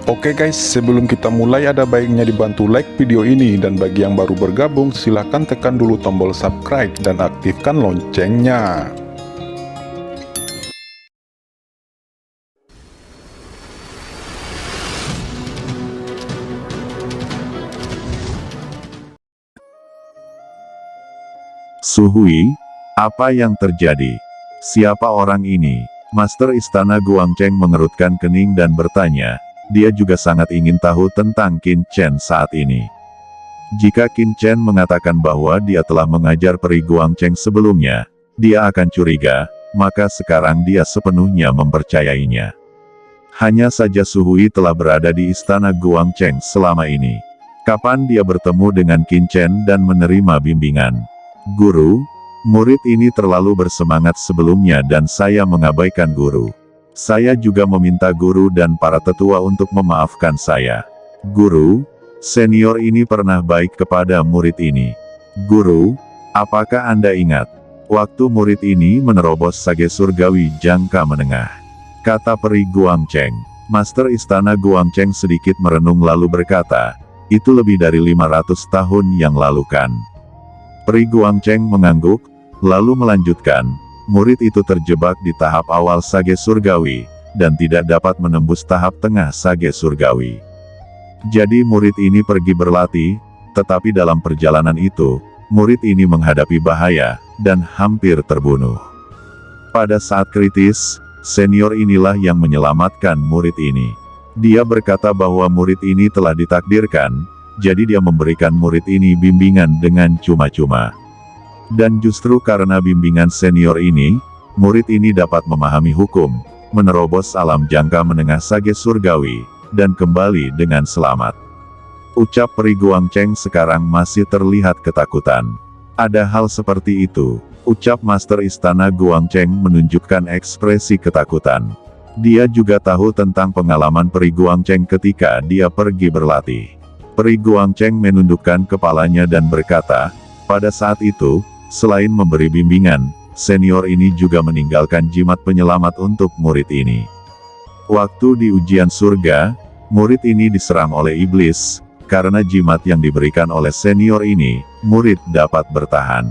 Oke guys, sebelum kita mulai ada baiknya dibantu like video ini, dan bagi yang baru bergabung silahkan tekan dulu tombol subscribe dan aktifkan loncengnya. Suhui, apa yang terjadi? Siapa orang ini? Master Istana Guangcheng mengerutkan kening dan bertanya. Dia juga sangat ingin tahu tentang Qin Chen saat ini. Jika Qin Chen mengatakan bahwa dia telah mengajar peri Guangcheng sebelumnya, dia akan curiga, maka sekarang dia sepenuhnya mempercayainya. Hanya saja Suhui telah berada di Istana Guangcheng selama ini. Kapan dia bertemu dengan Qin Chen dan menerima bimbingan? Guru, murid ini terlalu bersemangat sebelumnya dan saya mengabaikan guru. Saya juga meminta guru dan para tetua untuk memaafkan saya. Guru, senior ini pernah baik kepada murid ini. Guru, apakah Anda ingat? Waktu murid ini menerobos sage surgawi jangka menengah. Kata peri Guangcheng. Master Istana Guangcheng sedikit merenung lalu berkata, itu lebih dari 500 tahun yang lalu kan? Peri Guangcheng mengangguk, lalu melanjutkan, murid itu terjebak di tahap awal sage surgawi, dan tidak dapat menembus tahap tengah sage surgawi. Jadi murid ini pergi berlatih, tetapi dalam perjalanan itu, murid ini menghadapi bahaya, dan hampir terbunuh. Pada saat kritis, senior inilah yang menyelamatkan murid ini. Dia berkata bahwa murid ini telah ditakdirkan, jadi dia memberikan murid ini bimbingan dengan cuma-cuma. Dan justru karena bimbingan senior ini, murid ini dapat memahami hukum, menerobos alam jangka menengah sage surgawi, dan kembali dengan selamat. Ucap peri Guangcheng sekarang masih terlihat ketakutan. Ada hal seperti itu, ucap Master Istana Guangcheng menunjukkan ekspresi ketakutan. Dia juga tahu tentang pengalaman peri Guangcheng ketika dia pergi berlatih. Peri Guangcheng menundukkan kepalanya dan berkata, pada saat itu, selain memberi bimbingan, senior ini juga meninggalkan jimat penyelamat untuk murid ini. Waktu di ujian surga, murid ini diserang oleh iblis, karena jimat yang diberikan oleh senior ini, murid dapat bertahan.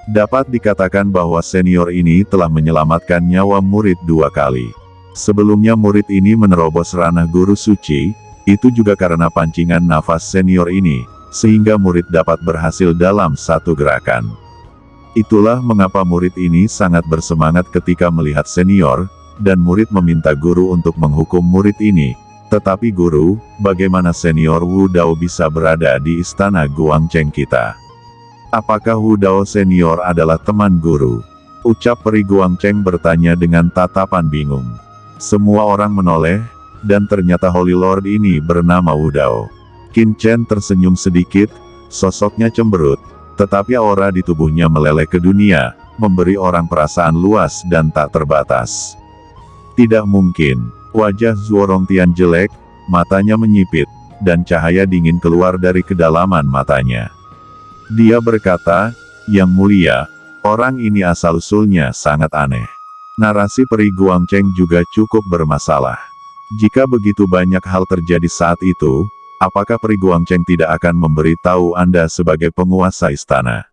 Dapat dikatakan bahwa senior ini telah menyelamatkan nyawa murid 2 kali. Sebelumnya murid ini menerobos ranah guru suci, itu juga karena pancingan nafas senior ini, sehingga murid dapat berhasil dalam satu gerakan. Itulah mengapa murid ini sangat bersemangat ketika melihat senior, dan murid meminta guru untuk menghukum murid ini. Tetapi guru, bagaimana senior Wu Dao bisa berada di Istana Guangcheng kita? Apakah Wu Dao senior adalah teman guru? Ucap peri Guangcheng bertanya dengan tatapan bingung. Semua orang menoleh, dan ternyata Holy Lord ini bernama Wu Dao. Qin Chen tersenyum sedikit, sosoknya cemberut, tetapi aura di tubuhnya meleleh ke dunia, memberi orang perasaan luas dan tak terbatas. Tidak mungkin, wajah Zuo Rongtian jelek, matanya menyipit, dan cahaya dingin keluar dari kedalaman matanya. Dia berkata, Yang mulia, orang ini asal-usulnya sangat aneh. Narasi peri Guangcheng juga cukup bermasalah. Jika begitu banyak hal terjadi saat itu, apakah peri Guangcheng tidak akan memberi tahu Anda sebagai penguasa istana?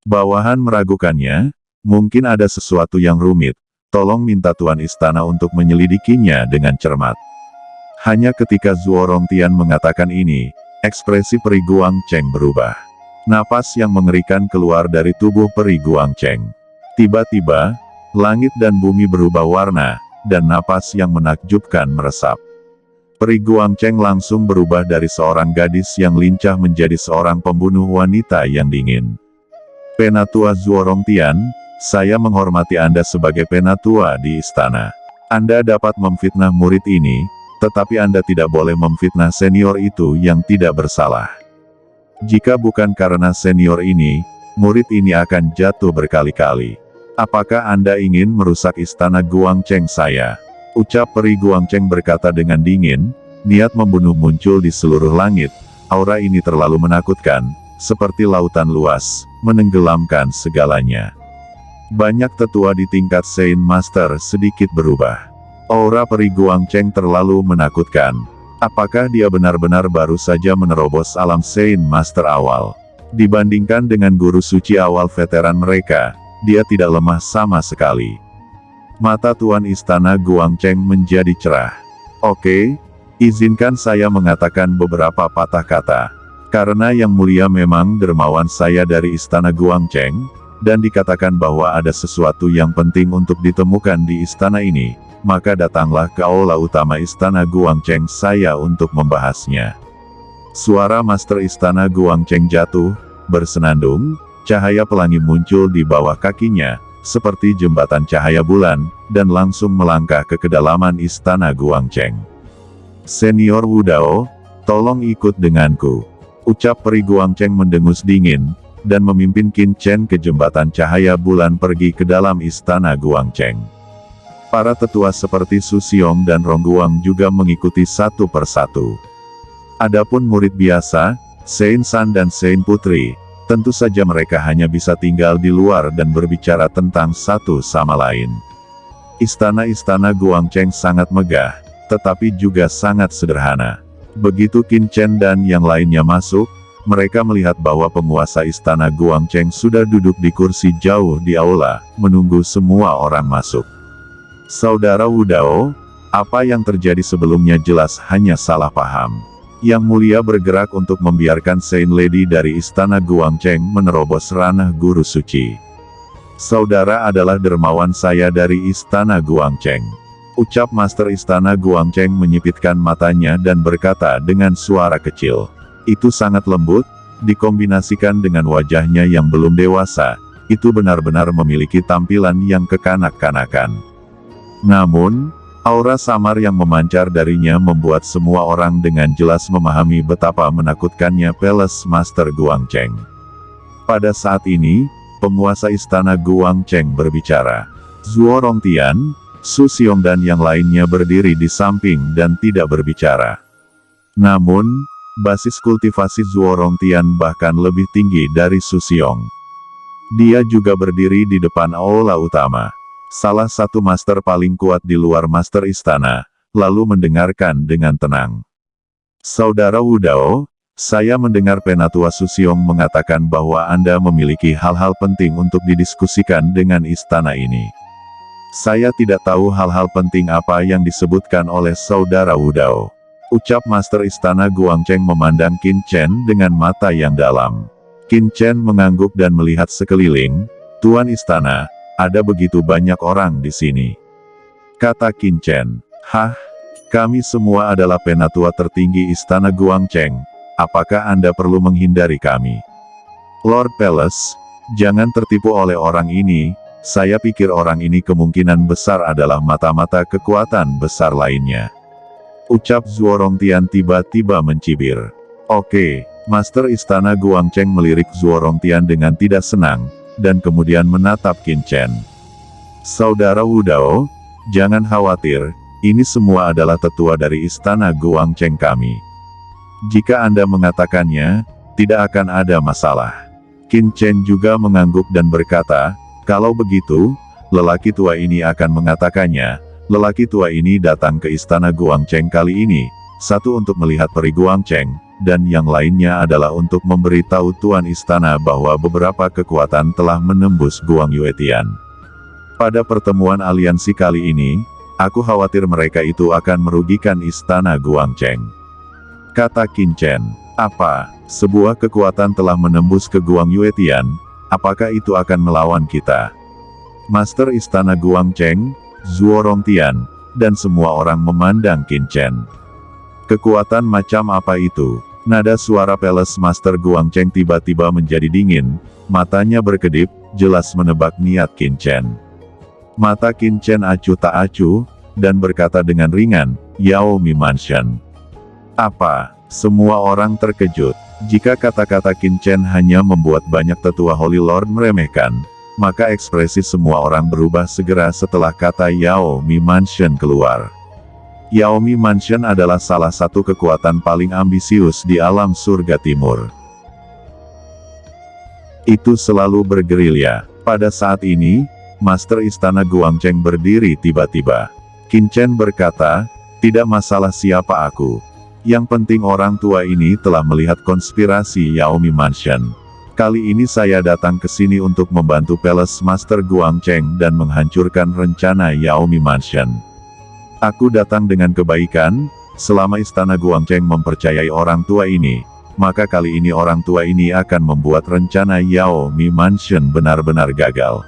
Bawahan meragukannya, mungkin ada sesuatu yang rumit, tolong minta tuan istana untuk menyelidikinya dengan cermat. Hanya ketika Zuo Rongtian mengatakan ini, ekspresi peri Guangcheng berubah. Napas yang mengerikan keluar dari tubuh peri Guangcheng. Tiba-tiba, langit dan bumi berubah warna, dan napas yang menakjubkan meresap. Peri Guangcheng langsung berubah dari seorang gadis yang lincah menjadi seorang pembunuh wanita yang dingin. Penatua Zuo Rongtian, saya menghormati Anda sebagai penatua di istana. Anda dapat memfitnah murid ini, tetapi Anda tidak boleh memfitnah senior itu yang tidak bersalah. Jika bukan karena senior ini, murid ini akan jatuh berkali-kali. Apakah Anda ingin merusak istana Guangcheng saya? Ucap peri Guangcheng berkata dengan dingin, niat membunuh muncul di seluruh langit. Aura ini terlalu menakutkan, seperti lautan luas, menenggelamkan segalanya. Banyak tetua di tingkat Saint Master sedikit berubah. Aura peri Guangcheng terlalu menakutkan. Apakah dia benar-benar baru saja menerobos alam Sein Master awal? Dibandingkan dengan guru suci awal veteran mereka, dia tidak lemah sama sekali. Mata Tuan Istana Guangcheng menjadi cerah. Oke, izinkan saya mengatakan beberapa patah kata. Karena Yang Mulia memang dermawan saya dari Istana Guangcheng, dan dikatakan bahwa ada sesuatu yang penting untuk ditemukan di istana ini, maka datanglah ke aula utama Istana Guangcheng saya untuk membahasnya. Suara Master Istana Guangcheng jatuh, bersenandung, cahaya pelangi muncul di bawah kakinya, seperti jembatan cahaya bulan, dan langsung melangkah ke kedalaman Istana Guangcheng. Senior Wudao, tolong ikut denganku. Ucap Peri Guangcheng mendengus dingin, dan memimpin Qin Chen ke jembatan cahaya bulan pergi ke dalam Istana Guangcheng. Para tetua seperti Su Xiong dan Rong Guang juga mengikuti satu persatu. Adapun murid biasa, Sein San dan Sein Putri, tentu saja mereka hanya bisa tinggal di luar dan berbicara tentang satu sama lain. Istana-istana Guangcheng sangat megah, tetapi juga sangat sederhana. Begitu Qin Chen dan yang lainnya masuk, mereka melihat bahwa penguasa Istana Guangcheng sudah duduk di kursi jauh di aula, menunggu semua orang masuk. Saudara Wudao, apa yang terjadi sebelumnya jelas hanya salah paham. Yang Mulia bergerak untuk membiarkan Sein Lady dari Istana Guangcheng menerobos ranah guru suci. Saudara adalah dermawan saya dari Istana Guangcheng. Ucap Master Istana Guangcheng menyipitkan matanya dan berkata dengan suara kecil. Itu sangat lembut, dikombinasikan dengan wajahnya yang belum dewasa, itu benar-benar memiliki tampilan yang kekanak-kanakan. Namun, aura samar yang memancar darinya membuat semua orang dengan jelas memahami betapa menakutkannya Palace Master Guangcheng. Pada saat ini, penguasa Istana Guangcheng berbicara. Zuo Rongtian, Su Xiong dan yang lainnya berdiri di samping dan tidak berbicara. Namun, basis kultivasi Zuo Rongtian bahkan lebih tinggi dari Su Xiong. Dia juga berdiri di depan aula utama. Salah satu master paling kuat di luar master istana, lalu mendengarkan dengan tenang. Saudara Wudao, saya mendengar Penatua Su Xiong mengatakan bahwa Anda memiliki hal-hal penting untuk didiskusikan dengan istana ini. Saya tidak tahu hal-hal penting apa yang disebutkan oleh Saudara Wudao. Ucap Master Istana Guangcheng memandang Qin Chen dengan mata yang dalam. Qin Chen mengangguk dan melihat sekeliling. Tuan Istana, ada begitu banyak orang di sini. Kata Qin Chen. Hah? Kami semua adalah penatua tertinggi Istana Guangcheng. Apakah Anda perlu menghindari kami? Lord Palace, jangan tertipu oleh orang ini. Saya pikir orang ini kemungkinan besar adalah mata-mata kekuatan besar lainnya. Ucap Zuo Rongtian tiba-tiba mencibir. Oke, Master Istana Guangcheng melirik Zuo Rongtian dengan tidak senang, dan kemudian menatap Qin Chen. Saudara Wudao, jangan khawatir, ini semua adalah tetua dari Istana Guangcheng kami. Jika Anda mengatakannya, tidak akan ada masalah. Qin Chen juga mengangguk dan berkata, kalau begitu, lelaki tua ini akan mengatakannya. Lelaki tua ini datang ke Istana Guangcheng kali ini, satu untuk melihat Peri Guangcheng, dan yang lainnya adalah untuk memberitahu Tuan Istana bahwa beberapa kekuatan telah menembus Guang Yuetian. Pada pertemuan aliansi kali ini, aku khawatir mereka itu akan merugikan Istana Guangcheng. Kata Qin Chen, apa, sebuah kekuatan telah menembus ke Guang Yuetian, apakah itu akan melawan kita? Master Istana Guangcheng, Zuo Rongtian, dan semua orang memandang Qin Chen. Kekuatan macam apa itu? Nada suara Palace Master Guangcheng tiba-tiba menjadi dingin, matanya berkedip, jelas menebak niat Qin Chen. Mata Qin Chen acuh tak acuh, dan berkata dengan ringan, Yao Mi Mansion. Apa? Semua orang terkejut. Jika kata-kata Qin Chen hanya membuat banyak tetua Holy Lord meremehkan, maka ekspresi semua orang berubah segera setelah kata Yao Mi Mansion keluar. Yao Mi Mansion adalah salah satu kekuatan paling ambisius di alam surga timur. Itu selalu bergerilya. Pada saat ini, Master Istana Guangcheng berdiri tiba-tiba. Qin Chen berkata, tidak masalah siapa aku. Yang penting orang tua ini telah melihat konspirasi Yaomi Mansion. Kali ini saya datang ke sini untuk membantu Palace Master Guangcheng dan menghancurkan rencana Yaomi Mansion. Aku datang dengan kebaikan, selama Istana Guangcheng mempercayai orang tua ini, maka kali ini orang tua ini akan membuat rencana Yaomi Mansion benar-benar gagal.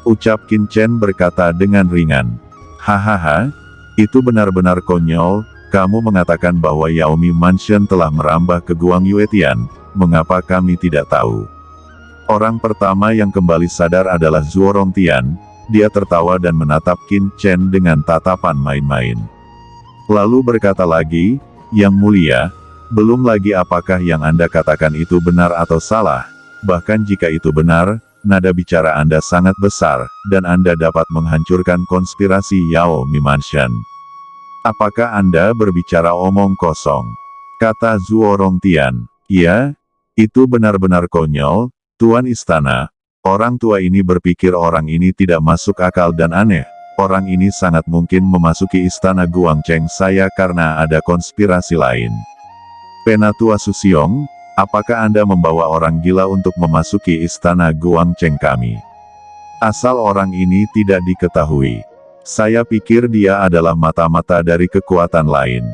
Ucap Qin Chen berkata dengan ringan. Hahaha, itu benar-benar konyol, kamu mengatakan bahwa Yaomi Mansion telah merambah ke Guang Yuetian. Mengapa kami tidak tahu? Orang pertama yang kembali sadar adalah Zuo Rongtian. Dia tertawa dan menatap Qin Chen dengan tatapan main-main. Lalu berkata lagi, Yang Mulia, belum lagi apakah yang Anda katakan itu benar atau salah. Bahkan jika itu benar, nada bicara Anda sangat besar, dan Anda dapat menghancurkan konspirasi Yaomi Mansion. Apakah Anda berbicara omong kosong? Kata Zuo Rongtian. Iya. Itu benar-benar konyol, Tuan Istana. Orang tua ini berpikir orang ini tidak masuk akal dan aneh. Orang ini sangat mungkin memasuki Istana Guangcheng saya karena ada konspirasi lain. Penatua Susiong, apakah Anda membawa orang gila untuk memasuki Istana Guangcheng kami? Asal orang ini tidak diketahui. Saya pikir dia adalah mata-mata dari kekuatan lain.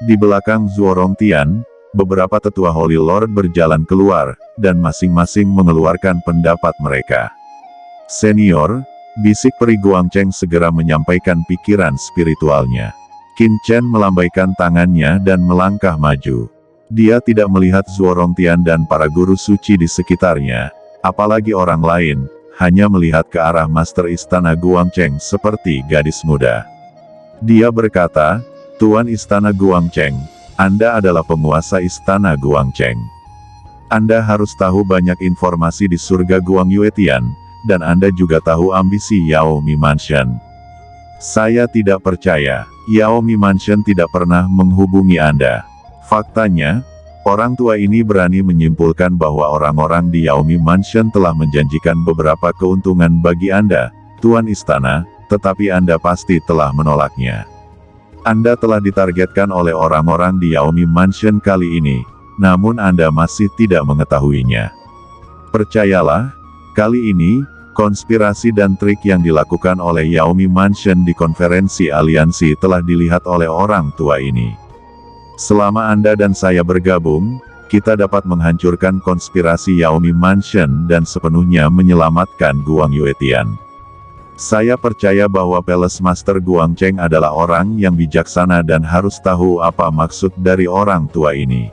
Di belakang Zuo Rongtian, beberapa tetua Holy Lord berjalan keluar, dan masing-masing mengeluarkan pendapat mereka. Senior, bisik Peri Guangcheng segera menyampaikan pikiran spiritualnya. Qin Chen melambaikan tangannya dan melangkah maju. Dia tidak melihat Zuo Rongtian dan para guru suci di sekitarnya, apalagi orang lain, hanya melihat ke arah Master Istana Guangcheng seperti gadis muda. Dia berkata, Tuan Istana Guangcheng, Anda adalah penguasa Istana Guangcheng. Anda harus tahu banyak informasi di surga Guang Yuetian, dan Anda juga tahu ambisi Yaomi Mansion. Saya tidak percaya, Yaomi Mansion tidak pernah menghubungi Anda. Faktanya, orang tua ini berani menyimpulkan bahwa orang-orang di Yaomi Mansion telah menjanjikan beberapa keuntungan bagi Anda, Tuan Istana, tetapi Anda pasti telah menolaknya. Anda telah ditargetkan oleh orang-orang di Yaomi Mansion kali ini, namun Anda masih tidak mengetahuinya. Percayalah, kali ini, konspirasi dan trik yang dilakukan oleh Yaomi Mansion di konferensi aliansi telah dilihat oleh orang tua ini. Selama Anda dan saya bergabung, kita dapat menghancurkan konspirasi Yaomi Mansion dan sepenuhnya menyelamatkan Guang Yuetian. Saya percaya bahwa Palace Master Guangcheng adalah orang yang bijaksana dan harus tahu apa maksud dari orang tua ini.